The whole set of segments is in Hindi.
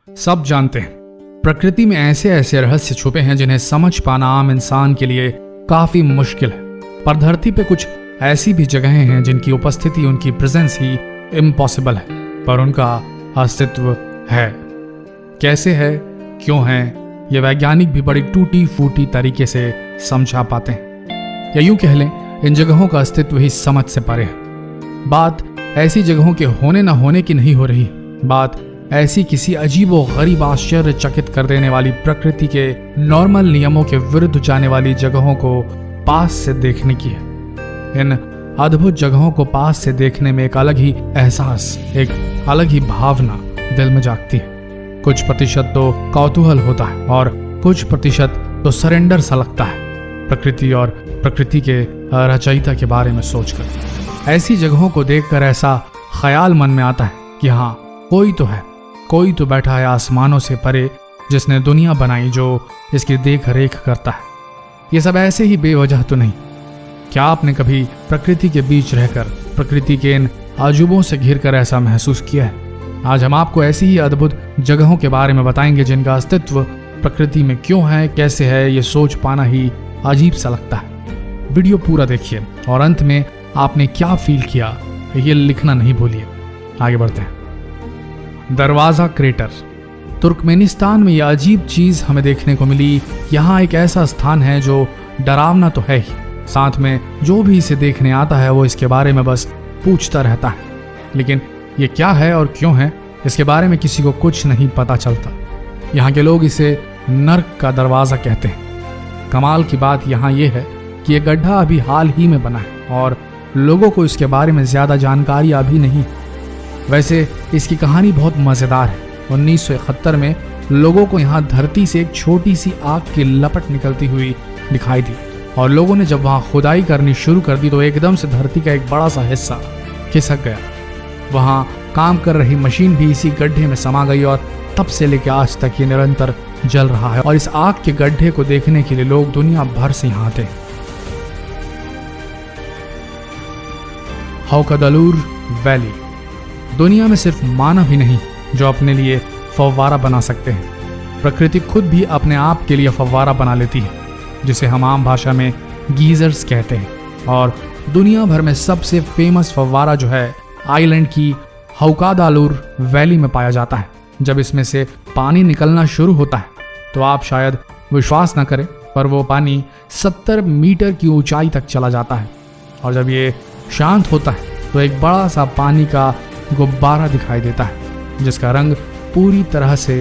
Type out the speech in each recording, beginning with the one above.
सब जानते हैं प्रकृति में ऐसे ऐसे रहस्य छुपे हैं जिन्हें समझ पाना आम इंसान के लिए काफी मुश्किल है। पर धरती पे कुछ ऐसी भी जगहें हैं जिनकी उपस्थिति, उनकी प्रेजेंस ही इम्पॉसिबल है, पर उनका अस्तित्व है। कैसे है, क्यों है, ये वैज्ञानिक भी बड़ी टूटी फूटी तरीके से समझा पाते हैं, या यूं कह लें इन जगहों का अस्तित्व ही समझ से परे है। बात ऐसी जगहों के होने न होने की नहीं हो रही, बात ऐसी किसी अजीबो गरीब आश्चर्यचकित कर देने वाली प्रकृति के नॉर्मल नियमों के विरुद्ध जाने वाली जगहों को पास से देखने की है। इन अद्भुत जगहों को पास से देखने में एक अलग ही एहसास, एक अलग ही भावना दिल में जागती है। कुछ प्रतिशत तो कौतूहल होता है और कुछ प्रतिशत तो सरेंडर सा लगता है प्रकृति और प्रकृति के रचयिता के बारे में सोचकर। ऐसी जगहों को देखकर ऐसा ख्याल मन में आता है कि हाँ, कोई तो है, कोई तो बैठा है आसमानों से परे, जिसने दुनिया बनाई, जो इसकी देख रेख करता है। ये सब ऐसे ही बेवजह तो नहीं। क्या आपने कभी प्रकृति के बीच रहकर प्रकृति के इन अजूबों से घिरकर ऐसा महसूस किया है? आज हम आपको ऐसी ही अद्भुत जगहों के बारे में बताएंगे जिनका अस्तित्व प्रकृति में क्यों है, कैसे है, ये सोच पाना ही अजीब सा लगता है। वीडियो पूरा देखिए और अंत में आपने क्या फील किया ये लिखना नहीं भूलिए। आगे बढ़ते हैं। दरवाजा क्रेटर। तुर्कमेनिस्तान में यह अजीब चीज हमें देखने को मिली। यहाँ एक ऐसा स्थान है जो डरावना तो है ही, साथ में जो भी इसे देखने आता है वो इसके बारे में बस पूछता रहता है, लेकिन ये क्या है और क्यों है इसके बारे में किसी को कुछ नहीं पता चलता। यहाँ के लोग इसे नर्क का दरवाजा कहते हैं। कमाल की बात यहाँ ये है कि ये गड्ढा अभी हाल ही में बना है और लोगों को इसके बारे में ज्यादा जानकारी अभी नहीं। वैसे इसकी कहानी बहुत मजेदार है। 1971 में लोगों को यहाँ धरती से एक छोटी सी आग की लपट निकलती हुई दिखाई दी और लोगों ने जब वहाँ खुदाई करनी शुरू कर दी तो एकदम से धरती का एक बड़ा सा हिस्सा खिसक गया। वहाँ काम कर रही मशीन भी इसी गड्ढे में समा गई और तब से लेकर आज तक ये निरंतर जल रहा है और इस आग के गड्ढे को देखने के लिए लोग दुनिया भर से यहाँ आते हैं। हौकदलूर वैली। दुनिया में सिर्फ मानव ही नहीं जो अपने लिए फव्वारा बना सकते हैं, प्रकृति खुद भी अपने आप के लिए फव्वारा बना लेती है, जिसे हम आम भाषा में गीजर्स कहते हैं। और दुनिया भर में सबसे फेमस फव्वारा जो है आइलैंड की हौकादालूर वैली में पाया जाता है। जब इसमें से पानी निकलना शुरू होता है तो आप शायद विश्वास न करें, पर वो पानी 70 मीटर की ऊंचाई तक चला जाता है और जब ये शांत होता है तो एक बड़ा सा पानी का गुब्बारा दिखाई देता है जिसका रंग पूरी तरह से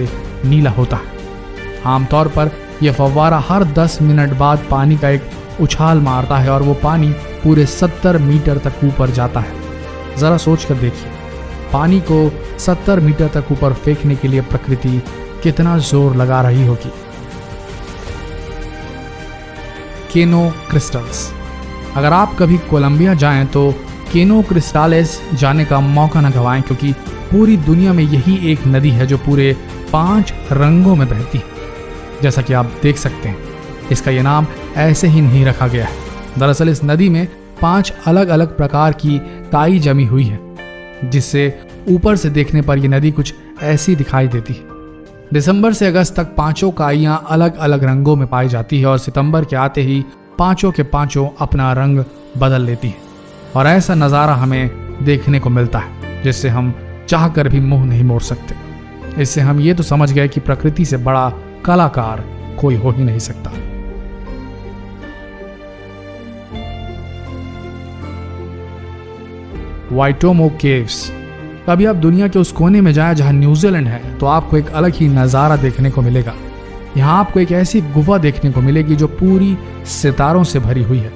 नीला होता है। आमतौर पर यह फव्वारा हर 10 मिनट बाद पानी का एक उछाल मारता है और वो पानी पूरे 70 मीटर तक ऊपर जाता है। जरा सोच कर देखिए, पानी को 70 मीटर तक ऊपर फेंकने के लिए प्रकृति कितना जोर लगा रही होगी। केनो क्रिस्टल्स। अगर आप कभी कोलंबिया जाएं तो केनो क्रिस्टालेस जाने का मौका न गंवाएं, क्योंकि पूरी दुनिया में यही एक नदी है जो पूरे 5 रंगों में बहती है। जैसा कि आप देख सकते हैं, इसका ये नाम ऐसे ही नहीं रखा गया है। दरअसल इस नदी में 5 अलग अलग प्रकार की काई जमी हुई है, जिससे ऊपर से देखने पर यह नदी कुछ ऐसी दिखाई देती है। दिसंबर से अगस्त तक 5 काइयां अलग अलग रंगों में पाई जाती है और सितंबर के आते ही 5 के 5 अपना रंग बदल लेती है और ऐसा नज़ारा हमें देखने को मिलता है जिससे हम चाहकर भी मुंह नहीं मोड़ सकते। इससे हम ये तो समझ गए कि प्रकृति से बड़ा कलाकार कोई हो ही नहीं सकता। वाइटोमो केव्स। कभी आप दुनिया के उस कोने में जाएं जहां न्यूजीलैंड है तो आपको एक अलग ही नज़ारा देखने को मिलेगा। यहाँ आपको एक ऐसी गुफा देखने को मिलेगी जो पूरी सितारों से भरी हुई है।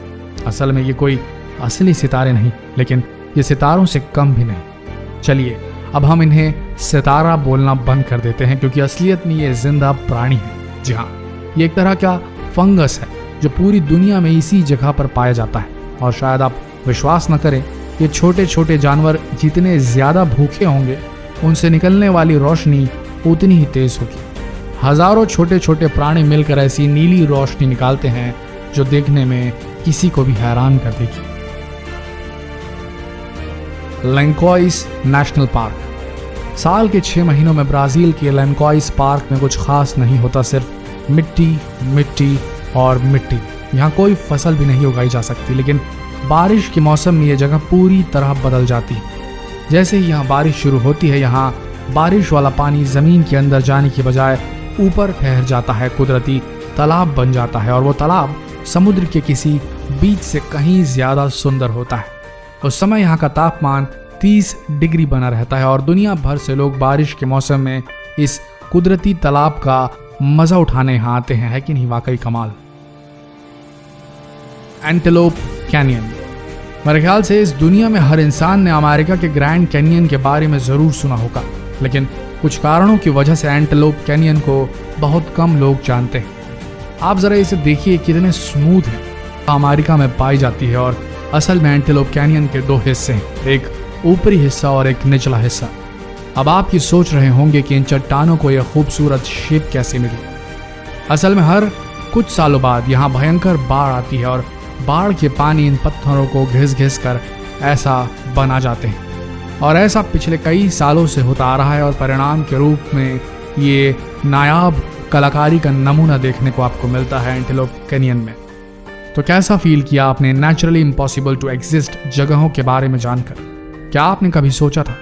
असल में ये कोई असली सितारे नहीं, लेकिन ये सितारों से कम भी नहीं। चलिए अब हम इन्हें सितारा बोलना बंद कर देते हैं, क्योंकि असलियत में ये जिंदा प्राणी है। जी हाँ, ये एक तरह का फंगस है जो पूरी दुनिया में इसी जगह पर पाया जाता है। और शायद आप विश्वास न करें, ये छोटे छोटे जानवर जितने ज्यादा भूखे होंगे उनसे निकलने वाली रोशनी उतनी ही तेज होगी। हजारों छोटे छोटे प्राणी मिलकर ऐसी नीली रोशनी निकालते हैं जो देखने में किसी को भी हैरान कर देगी। लैंकोइस नेशनल पार्क। साल के 6 महीनों में ब्राज़ील के लैनकॉइस पार्क में कुछ खास नहीं होता, सिर्फ मिट्टी मिट्टी और मिट्टी। यहाँ कोई फसल भी नहीं उगाई जा सकती, लेकिन बारिश के मौसम में ये जगह पूरी तरह बदल जाती है। जैसे ही यहाँ बारिश शुरू होती है, यहाँ बारिश वाला पानी ज़मीन के अंदर जाने की बजाय ऊपर ठहर जाता है, कुदरती तालाब बन जाता है, और वो तालाब समुद्र के किसी बीच से कहीं ज़्यादा सुंदर होता है। उस समय यहाँ का तापमान 30 डिग्री बना रहता है और दुनिया भर से लोग बारिश के मौसम में इस कुदरती तालाब का मज़ा उठाने यहाँ आते हैं। है कि नहीं वाकई कमाल। Antelope canyon. मेरे ख्याल से इस दुनिया में हर इंसान ने अमेरिका के ग्रैंड कैनियन के बारे में ज़रूर सुना होगा, लेकिन कुछ कारणों की वजह से एंटेलोप कैनियन को बहुत कम लोग जानते हैं। आप ज़रा इसे देखिए, कितने स्मूथ है। अमेरिका में पाई जाती है और असल में एंटेलोप कैनियन के 2 हिस्से हैं, एक ऊपरी हिस्सा और एक निचला हिस्सा। अब आप ये सोच रहे होंगे कि इन चट्टानों को यह खूबसूरत शेप कैसे मिली। असल में हर कुछ सालों बाद यहाँ भयंकर बाढ़ आती है और बाढ़ के पानी इन पत्थरों को घिस घिस कर ऐसा बना जाते हैं, और ऐसा पिछले कई सालों से होता आ रहा है, और परिणाम के रूप में ये नायाब कलाकारी का नमूना देखने को आपको मिलता है एंटेलोप कैनियन में। तो कैसा फील किया आपने नेचुरली इम्पॉसिबल टू एग्जिस्ट जगहों के बारे में जानकर? क्या आपने कभी सोचा था